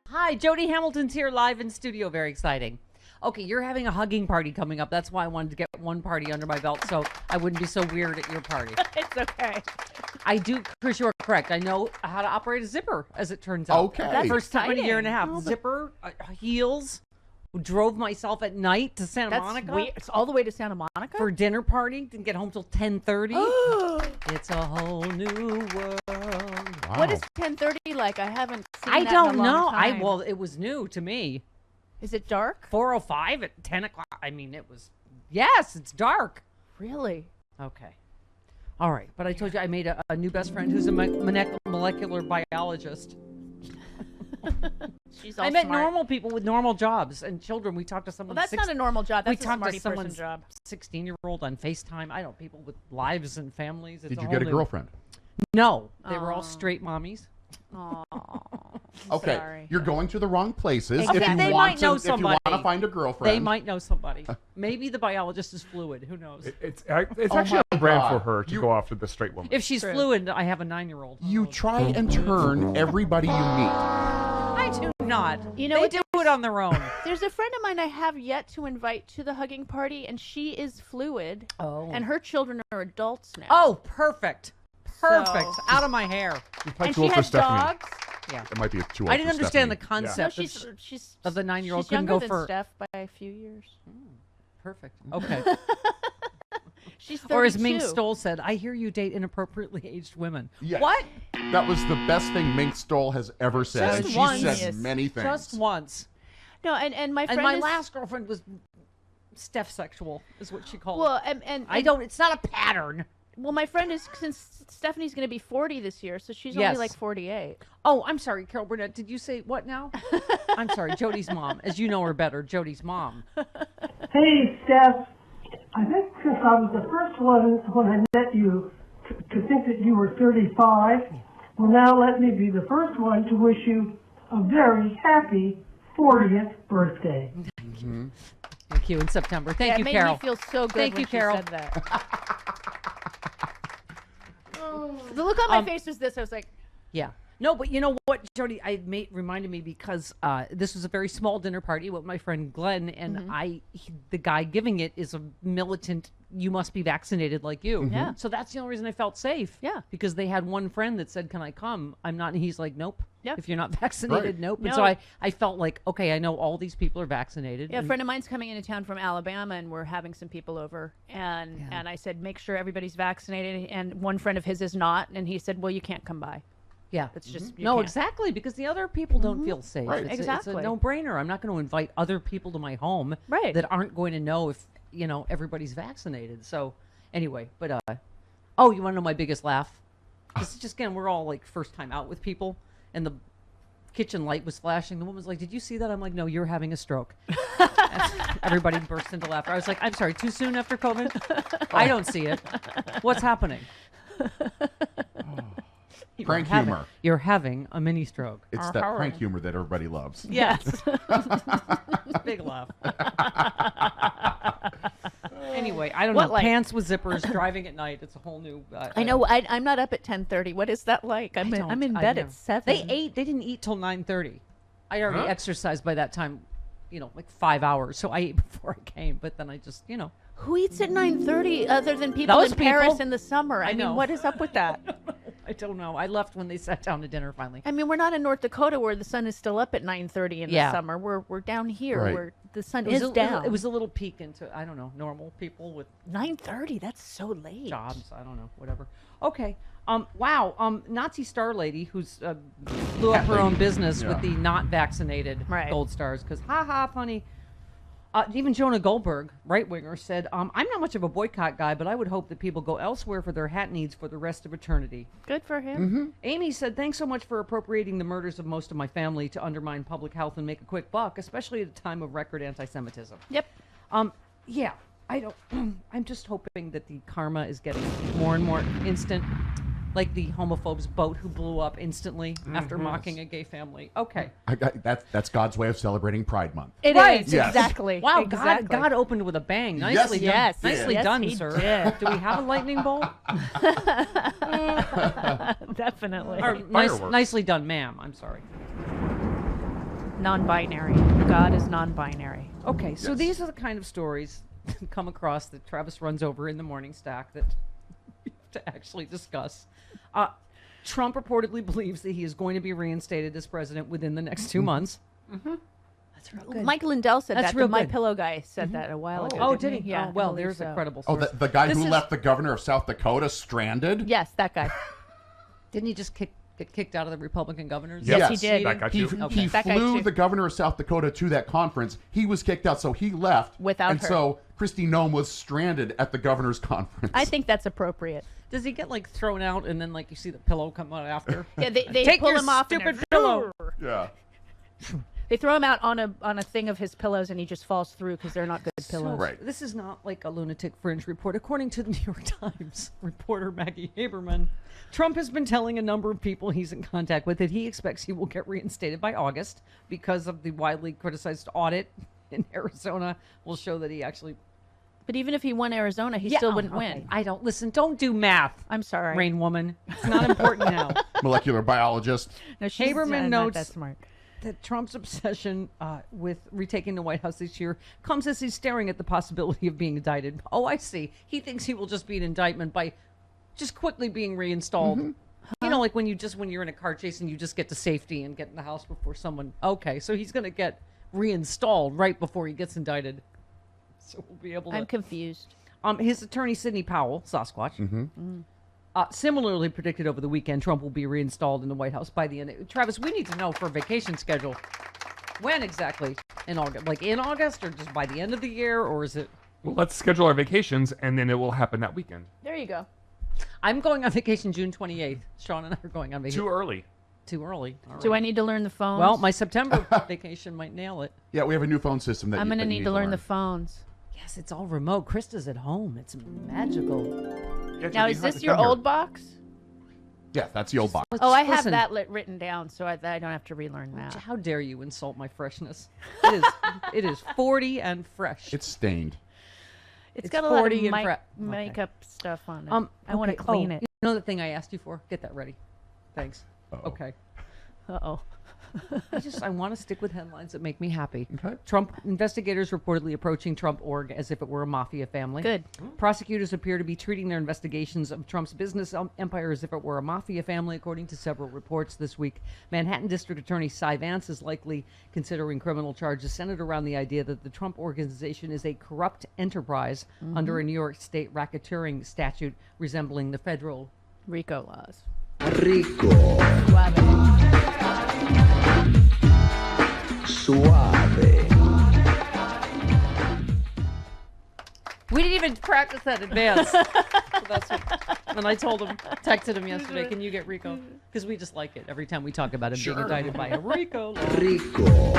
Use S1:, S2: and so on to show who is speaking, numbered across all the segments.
S1: Hi, Jody Hamilton's here live in studio. Very exciting. Okay, you're having a hugging party coming up. That's why I wanted to get one party under my belt so I wouldn't be so weird at your party.
S2: It's okay.
S1: I do, Chris, you're correct. I know how to operate a zipper, as it turns out.
S3: Okay.
S1: That's first time in a year and a half.
S2: Oh,
S1: Zipper, heels, drove myself at night to Santa Monica.
S2: Weird. It's all the way to Santa Monica?
S1: For dinner party. Didn't get home till 10:30. It's a whole new world.
S3: Wow.
S2: What is 10:30 like? I haven't seen
S1: I
S2: that
S1: don't
S2: in a long
S1: know.
S2: time.
S1: Well, it was new to me.
S2: Is it dark?
S1: 4:05 at 10 o'clock. I mean, it was, yes, it's dark.
S2: Really?
S1: Okay. All right. But I told you I made a new best friend who's a molecular biologist.
S2: She's all
S1: I met
S2: smart.
S1: normal people with normal jobs and children. We talked to someone.
S2: Well, that's not a normal job. That's
S1: we
S2: a
S1: talked
S2: smarty
S1: to someone's
S2: person job.
S1: 16-year-old on FaceTime. I don't people with lives and families. It's
S3: Did
S1: a
S3: you
S1: whole
S3: get a
S1: new-
S3: girlfriend?
S1: No. They were all straight mommies.
S2: Oh,
S3: Okay,
S2: sorry.
S3: you're going to the wrong places.
S1: Okay,
S3: If you
S1: they
S3: want
S1: might know
S3: if you want
S1: somebody.
S3: to find a girlfriend,
S1: They might know somebody. Maybe the biologist is fluid. Who knows?
S4: It's
S3: Oh
S4: actually
S3: my
S4: on brand
S3: God.
S4: for her to go after the straight woman.
S1: If she's
S2: True.
S1: fluid, I have a 9-year-old.
S3: You try and turn everybody you meet.
S1: I do not.
S2: You know
S1: they
S2: what,
S1: do it on their own.
S2: There's a friend of mine I have yet to invite to the hugging party, and she is fluid.
S1: Oh.
S2: And her children are adults now.
S1: Oh, perfect. Perfect.
S2: So-
S1: Out of my hair.
S4: Quite
S2: and
S4: cool
S2: she
S4: for
S2: has
S4: Stephanie.
S2: dogs.
S1: Yeah.
S3: It might be too old
S1: I didn't
S3: for
S1: understand the
S3: Stephanie.
S2: No,
S1: concept
S2: she's
S1: of the 9-year-old
S2: she's
S1: couldn't
S2: younger
S1: go
S2: than
S1: for
S2: Steph by a few years.
S1: perfect. Okay.
S2: She's 32.
S1: Or as Mink Stoll said, I hear you date inappropriately aged women.
S3: Yes.
S1: What?
S3: That was the best thing Mink Stoll has ever said.
S1: Just
S3: and she
S1: once.
S3: said
S2: Yes.
S3: many things.
S1: Just once.
S2: No, and my friend
S1: And my
S2: is,
S1: last girlfriend was Steph sexual, is what she called it.
S2: well, and
S1: I don't, it's not a pattern.
S2: Well, my friend is, since Stephanie's going to be 40 this year, so she's
S1: Yes.
S2: only like 48.
S1: Oh, I'm sorry, Carol Burnett. Did you say what now? I'm sorry, Jody's mom. As you know her better, Jody's mom.
S5: Hey, Steph. I think since I was the first one when I met you to think that you were 35, well, now let me be the first one to wish you a very happy 40th birthday.
S1: Thank you in September. Thank
S2: Yeah,
S1: you,
S2: it made
S1: Carol.
S2: me feel so good
S1: Thank
S2: when
S1: you,
S2: she
S1: Carol.
S2: said that. The look on my face was this. I was like,
S1: Yeah. No, but you know what, Jody, reminded me because this was a very small dinner party with my friend Glenn, and the guy giving it is a militant, you must be vaccinated like you.
S2: Yeah.
S1: So that's the only reason I felt safe.
S2: Yeah.
S1: Because they had one friend that said, can I come? I'm not. And he's like, nope.
S2: Yeah.
S1: If you're not vaccinated,
S3: Right.
S1: nope. And
S2: No.
S1: so I felt like, okay, I know all these people are vaccinated.
S2: yeah, a
S1: and-
S2: friend of mine's coming into town from Alabama, and we're having some people over. And I said, make sure everybody's vaccinated. And one friend of his is not. And he said, well, you can't come by.
S1: Yeah.
S2: It's just, you
S1: No,
S2: can't.
S1: exactly, because the other people don't feel safe.
S3: Right.
S1: It's
S2: Exactly.
S1: a no-brainer. I'm not going to invite other people to my home
S2: Right.
S1: that aren't going to know if, everybody's vaccinated. So anyway, but, oh, you want to know my biggest laugh? This is just, again, we're all like first time out with people, and the kitchen light was flashing. The woman was like, did you see that? I'm like, no, you're having a stroke. Everybody burst into laughter. I was like, I'm sorry, too soon after COVID? I don't see it. What's happening?
S3: Prank humor.
S1: You're having a mini stroke.
S3: It's that prank humor that everybody loves.
S1: Yes. Big laugh. Anyway, I don't
S2: What,
S1: know.
S2: like-
S1: Pants with zippers, driving at night. It's a whole new.
S2: I know. I'm not up at 10:30. What is that like? I'm in
S1: I
S2: bed
S1: never-
S2: at 7.
S1: They didn't eat till 9:30. I already exercised by that time, like 5 hours. So I ate before I came. But then I just,
S2: Who eats at 9:30 other than people
S1: Those
S2: in Paris
S1: people.
S2: in the summer? I
S1: know.
S2: mean, what is up with that?
S1: I don't know. I left when they sat down to dinner finally.
S2: I mean, we're not in North Dakota where the sun is still up at 9:30 in
S1: Yeah.
S2: the summer. We're down here
S3: Right.
S2: where the sun
S1: It was,
S2: is
S1: a,
S2: down.
S1: it was a little peek into, I don't know, normal people with
S2: 9:30. That's so late.
S1: jobs. I don't know, whatever. Okay. Wow. Nazi star lady who's blew up her own business with the not vaccinated
S2: Right.
S1: gold stars because funny. Even Jonah Goldberg, right winger, said, "I'm not much of a boycott guy, but I would hope that people go elsewhere for their hat needs for the rest of eternity."
S2: Good for him.
S1: Amy said, "Thanks so much for appropriating the murders of most of my family to undermine public health and make a quick buck, especially at a time of record anti-Semitism."
S2: Yep.
S1: Yeah. I don't. I'm just hoping that the karma is getting more and more instant, like the homophobe's boat who blew up instantly after mocking a gay family. Okay.
S3: That's God's way of celebrating Pride Month.
S2: It
S1: Right.
S2: is,
S3: Yes.
S2: exactly.
S1: Wow,
S2: exactly.
S1: God opened with a bang.
S3: Yes,
S1: Nicely
S3: he
S1: done.
S2: Yes.
S1: Nicely
S2: Yes,
S1: done,
S2: he
S1: sir.
S2: did.
S1: Do we have a lightning bolt?
S2: Definitely.
S1: Or nicely done, ma'am. I'm sorry.
S2: Non-binary. God is non-binary.
S1: Okay, so
S3: Yes.
S1: these are the kind of stories that come across that Travis runs over in the morning stack that we have to actually discuss. Trump reportedly believes that he is going to be reinstated as president within the next 2 months. That's real good.
S2: Mike Lindell said
S1: That's
S2: that.
S1: real
S2: The My
S1: good.
S2: Pillow guy said that a while ago.
S1: Oh,
S2: didn't
S1: did he?
S2: Yeah.
S1: Oh, well,
S2: I believe
S1: there's
S2: so.
S1: a credible
S3: Oh,
S1: source.
S3: the guy
S1: This
S3: who
S1: is-
S3: left the governor of South Dakota stranded?
S2: Yes, that guy.
S1: Didn't he just get kicked out of the Republican governors?
S2: Yes, he did.
S4: That guy
S3: He,
S4: too.
S1: Okay.
S3: he
S2: That guy
S3: flew
S2: too.
S3: the governor of South Dakota to that conference. He was kicked out, so he left.
S2: Without
S3: and
S2: her.
S3: so Kristi Noem was stranded at the governor's conference.
S2: I think that's appropriate.
S1: Does he get like thrown out and then like you see the pillow come out after?
S2: Yeah, they
S1: Take
S2: pull
S1: your
S2: him off and
S1: stupid
S2: they're-
S1: pillow.
S3: Yeah.
S2: They throw him out on a thing of his pillows and he just falls through because they're not good pillows.
S3: Right.
S1: This is not like a lunatic fringe report. According to the New York Times reporter Maggie Haberman, Trump has been telling a number of people he's in contact with that he expects he will get reinstated by August because of the widely criticized audit in Arizona will show that he actually...
S2: But even if he won Arizona, he still wouldn't
S1: okay.
S2: win.
S1: I don't... Listen, don't do math,
S2: I'm sorry.
S1: Rain Woman. It's not important now.
S3: Molecular biologist.
S2: No, she's
S1: Haberman
S2: not
S1: notes
S2: that smart.
S1: that Trump's obsession with retaking the White House this year comes as he's staring at the possibility of being indicted. Oh, I see. He thinks he will just be an indictment by just quickly being reinstalled. You know, like when you're in a car chase and you just get to safety and get in the house before someone. Okay, so he's going to get reinstalled right before he gets indicted. So we'll be able to.
S2: I'm confused.
S1: His attorney Sidney Powell, Sasquatch, similarly predicted over the weekend Trump will be reinstalled in the White House by the end. Travis, we need to know for a vacation schedule. When exactly in August? Like in August, or just by the end of the year, or is it?
S4: Well, let's schedule our vacations, and then it will happen that weekend.
S2: There you go.
S1: I'm going on vacation June 28th. Sean and I are going on vacation.
S4: Too early.
S1: Too early. All
S2: Do I
S1: right.
S2: need to learn the phones?
S1: Well, my September vacation might nail it.
S3: Yeah, we have a new phone system that
S2: I'm going to
S3: that you
S2: need to learn the phones.
S1: Yes, it's all remote. Krista's at home. It's magical.
S4: Yeah,
S2: Now,
S4: Judy,
S2: is
S4: you have
S2: this
S4: to
S2: your
S4: come here.
S2: old box?
S3: Yeah, that's the old box.
S2: Oh, I have
S1: Listen,
S2: that written down, so I don't have to relearn that.
S1: How dare you insult my freshness? It is 40 and fresh.
S3: It's stained.
S2: It's
S1: It's
S2: got a lot
S1: 40
S2: of
S1: and okay.
S2: makeup stuff on it. I want to
S1: okay.
S2: clean
S1: Oh,
S2: it.
S1: You know the thing I asked you for? Get that ready. Thanks.
S3: Uh-oh.
S1: Okay.
S2: Uh-oh.
S1: I want to stick with headlines that make me happy.
S3: Okay.
S1: Trump investigators reportedly approaching Trump org as if it were a mafia family.
S2: Good.
S1: Prosecutors appear to be treating their investigations of Trump's business empire as if it were a mafia family, according to several reports this week. Manhattan District Attorney Cy Vance is likely considering criminal charges centered around the idea that the Trump organization is a corrupt enterprise under a New York State racketeering statute resembling the federal.
S2: RICO laws.
S6: Rico, suave.
S1: We didn't even practice that in advance. So that's what, and I told him, texted him yesterday, can you get Rico? Because we just like it every time we talk about him being indicted by a Rico.
S6: Rico,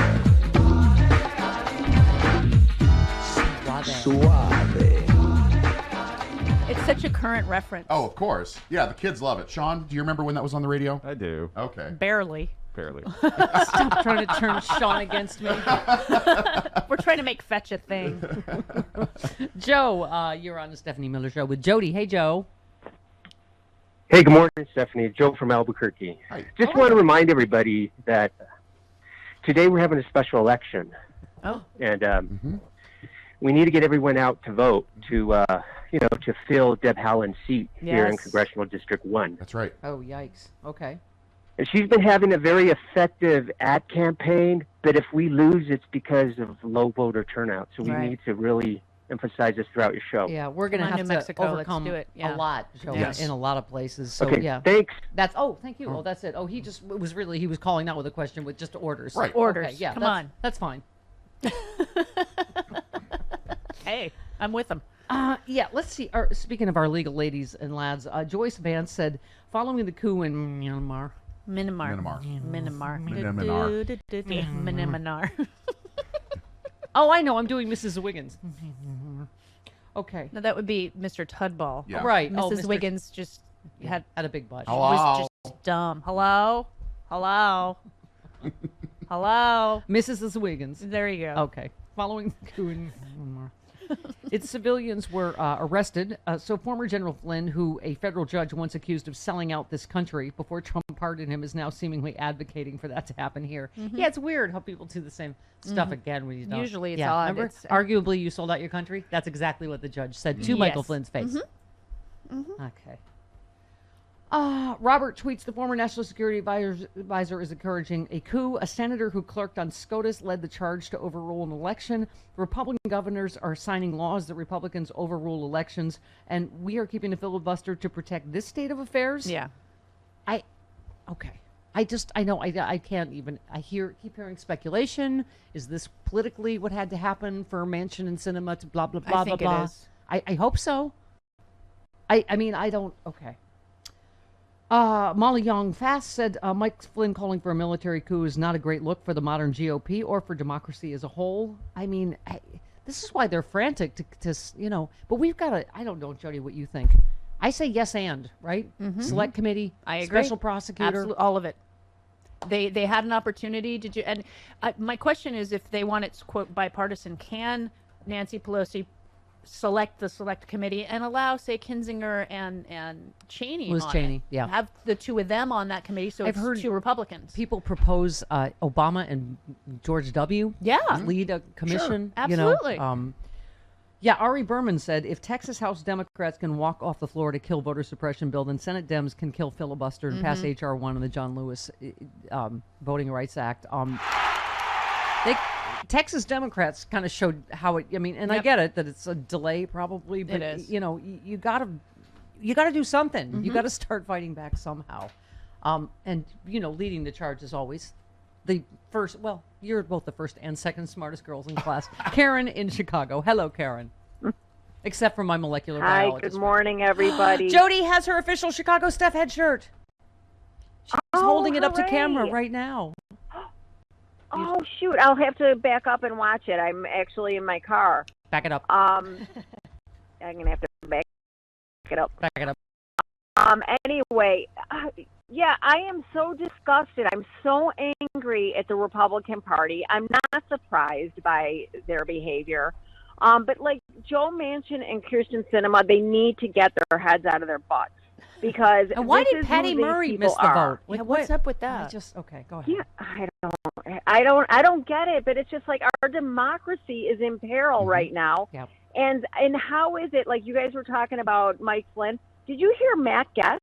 S6: suave.
S2: It's such a current reference.
S3: Oh, of course. Yeah, the kids love it. Sean, do you remember when that was on the radio?
S4: I do.
S3: Okay.
S2: Barely.
S4: Barely.
S1: Stop trying to turn Sean against me.
S2: We're trying to make fetch a thing.
S1: Joe, you're on the Stephanie Miller Show with Jody. Hey, Joe.
S7: Hey, good morning, Stephanie. Joe from Albuquerque.
S3: Hi.
S7: Just want to remind everybody that today we're having a special election.
S2: Oh.
S7: And we need to get everyone out to vote to fill Deb Haaland's seat here in
S2: Yes.
S7: Congressional District 1.
S3: That's right.
S1: Oh, yikes. Okay.
S7: And she's been having a very effective ad campaign, but if we lose, it's because of low voter turnout. So we
S2: Right.
S7: need to really emphasize this throughout your show.
S1: Yeah, we're going to
S2: Come on,
S1: have
S2: New
S1: to
S2: Mexico, let's
S1: overcome
S2: do it. Yeah.
S1: a lot, Joe,
S3: Yes.
S1: in a lot of places. So,
S7: Okay,
S1: yeah.
S7: thanks.
S1: That's, thank you. Oh, that's it. Oh, he was calling out with a question with just orders.
S3: Right.
S2: Orders.
S1: Okay, yeah,
S2: Come
S1: that's-
S2: on.
S1: That's fine.
S2: Hey, I'm with them.
S1: Yeah, let's see. Speaking of our legal ladies and lads, Joyce Vance said, following the coup in Myanmar,
S2: Minimar.
S3: Myanmar.
S2: Minimar.
S1: oh, I know, I'm doing Mrs. Wiggins. Okay.
S2: No, that would be Mr. Tudball.
S3: Yeah.
S1: Right.
S2: Mrs.
S1: Mr.
S2: Wiggins just had
S1: Had a big butt.
S2: was just dumb. Hello? Hello? Hello?
S1: Mrs. Wiggins.
S2: There you go.
S1: Okay. Following the coup in its civilians were arrested. So former General Flynn, who a federal judge once accused of selling out this country before Trump pardoned him, is now seemingly advocating for that to happen here. Yeah, it's weird how people do the same stuff again when you don't.
S2: Usually it's
S1: yeah,
S2: odd.
S1: Remember?
S2: It's,
S1: arguably you sold out your country? That's exactly what the judge said to Michael
S2: Yes.
S1: Flynn's face. Okay. Robert tweets, the former National Security advisor is encouraging a coup. A senator who clerked on SCOTUS led the charge to overrule an election. Republican governors are signing laws that Republicans overrule elections, and we are keeping a filibuster to protect this state of affairs.
S2: yeah.
S1: Okay. I can't even, keep hearing speculation. Is this politically what had to happen for Manchin and Sinema to blah, blah, blah,
S2: I think
S1: blah, blah?
S2: it is.
S1: I hope so. I mean, I don't, okay. Molly Young Fast said Mike Flynn calling for a military coup is not a great look for the modern GOP or for democracy as a whole. I mean, this is why they're frantic to but we've got to, I don't know, Jody, what you think. I say yes and, right? Select committee,
S2: I agree.
S1: special prosecutor.
S2: Absolutely, all of it. They had an opportunity. Did you? And my question is, if they want it quote bipartisan, can Nancy Pelosi select the select committee and allow, say, Kinzinger and Cheney?
S1: Liz
S2: on
S1: Cheney,
S2: it?
S1: yeah.
S2: Have the two of them on that committee, so
S1: I've
S2: it's
S1: heard
S2: two Republicans.
S1: People propose Obama and George W.
S2: Yeah.
S1: lead a commission.
S2: Sure.
S1: You know?
S2: Absolutely.
S1: Yeah, Ari Berman said, if Texas House Democrats can walk off the floor to kill voter suppression bill, then Senate Dems can kill filibuster and pass H.R. 1 and the John Lewis Voting Rights Act. Texas Democrats kind of showed how it, I mean, and I
S2: Yep.
S1: get it that it's a delay probably, but,
S2: It is.
S1: you know, you got to do something. You got to start fighting back somehow. And, you know, leading the charge as always. The first, well, you're both the first and second smartest girls in class. Karen in Chicago. Hello, Karen. Except for my molecular
S8: Hi,
S1: biologist.
S8: good morning, everybody.
S1: Jody has her official Chicago Steph head shirt. She's holding it up to camera
S8: hooray.
S1: right now.
S8: Oh, shoot. I'll have to back up and watch it. I'm actually in my car.
S1: Back it up.
S8: I'm going to have to back it up.
S1: Back it up.
S8: Anyway, yeah, I am so disgusted. I'm so angry at the Republican Party. I'm not surprised by their behavior. But like Joe Manchin and Kirsten Sinema, they need to get their heads out of their butts. Because
S1: And why
S8: this
S1: did
S8: is
S1: Patty
S8: who these
S1: Murray
S8: people
S1: miss the
S8: are.
S1: vote? Like,
S2: Yeah, what's up with that?
S1: Okay, go ahead.
S8: Yeah, I don't get it, but it's just like our democracy is in peril right now.
S1: Yep.
S8: And how is it, like you guys were talking about Mike Flynn, did you hear Matt Gaetz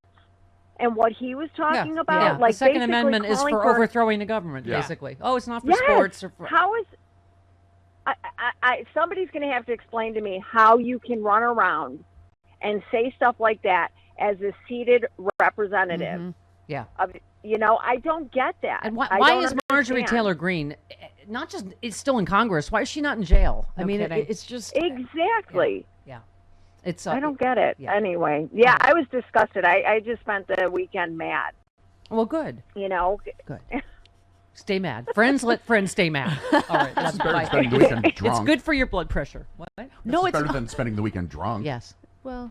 S8: and what he was talking about?
S1: Yeah.
S8: Like
S1: the Second
S8: basically
S1: Amendment is
S8: calling
S1: for overthrowing the government,
S3: Yeah.
S1: basically. Oh, it's not for
S8: Yes.
S1: sports. Or for,
S8: How is somebody's going to have to explain to me how you can run around and say stuff like that as a seated representative.
S1: Yeah.
S8: You know, I don't get that.
S1: And why
S8: don't
S1: is Marjorie
S8: understand.
S1: Taylor Greene not just is still in Congress? Why is she not in jail? I
S2: No
S1: mean,
S2: kidding.
S1: it's just
S8: Exactly.
S1: yeah. It's
S8: I don't get it.
S1: yeah.
S8: Anyway, yeah, I was disgusted. I just spent the weekend mad.
S1: well, good.
S8: You know,
S1: Good. Stay mad. Friends let friends stay mad. All right,
S3: This
S1: that's
S3: is better than
S1: fine.
S3: spending the weekend
S1: It's
S3: drunk.
S1: good for your blood pressure. What?
S2: No,
S3: It's
S2: it's
S3: better
S2: not.
S3: than spending the weekend drunk.
S1: Yes.
S2: Well,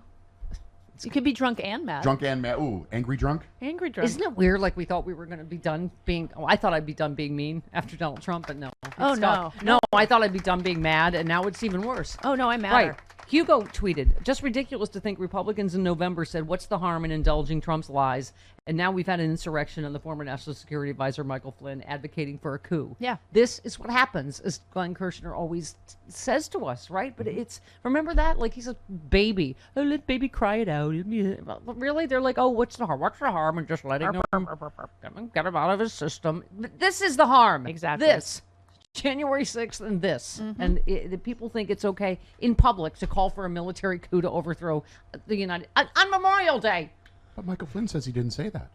S2: you could be drunk and mad.
S3: Drunk and mad. Ooh, angry drunk?
S2: Angry drunk.
S1: Isn't it weird? Like we thought we were going to be done being. Oh, I thought I'd be done being mean after Donald Trump, but no.
S2: Oh,
S1: It's
S2: no.
S1: not. No, I thought I'd be done being mad, and now it's even worse.
S2: Oh, no, I'm mad.
S1: Right. Hugo tweeted, just ridiculous to think Republicans in November said, what's the harm in indulging Trump's lies? And now we've had an insurrection and the former National Security Advisor Michael Flynn advocating for a coup.
S2: Yeah.
S1: This is what happens, as Glenn Kirshner always says to us, right? But it's, remember that? Like he's a baby. Oh, let baby cry it out. Really? They're like, oh, what's the harm? What's the harm in just letting him get him out of his system? This is the harm.
S2: Exactly.
S1: This. January 6th and this. And the people think it's okay in public to call for a military coup to overthrow the United on Memorial Day.
S3: But Michael Flynn says he didn't say that.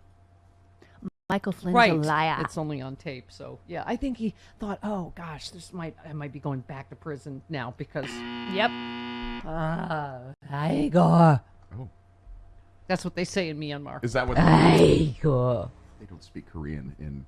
S2: Michael Flynn's
S1: Right.
S2: a liar.
S1: It's only on tape. So, yeah, I think he thought, oh, gosh, I might be going back to prison now because
S2: Yep.
S1: I go.
S3: Oh.
S1: That's what they say in Myanmar.
S3: Is that what
S1: I go.
S3: they don't speak Korean in